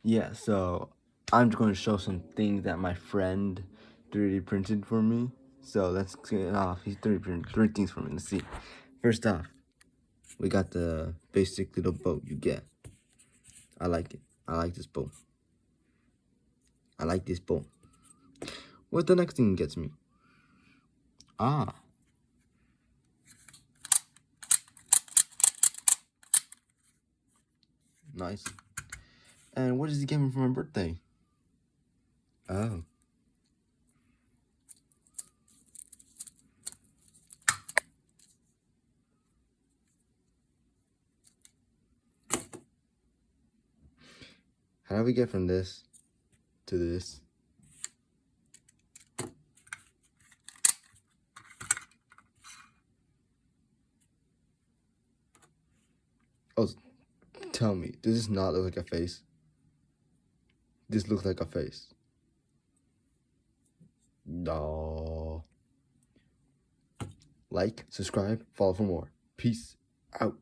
Yeah, so I'm just going to show some things that my friend 3D printed for me. So let's get it off. He's 3D printed 3 things for me. Let's see. First off, we got the basic little boat you get. I like it. I like this boat. I like this boat. What's the next thing he gets me? Ah. Nice. And what does he get me for my birthday? Oh. How do we get from this to this? Oh, tell me, does this not look like a face? This looks like a face. No. Like, subscribe, follow for more. Peace out.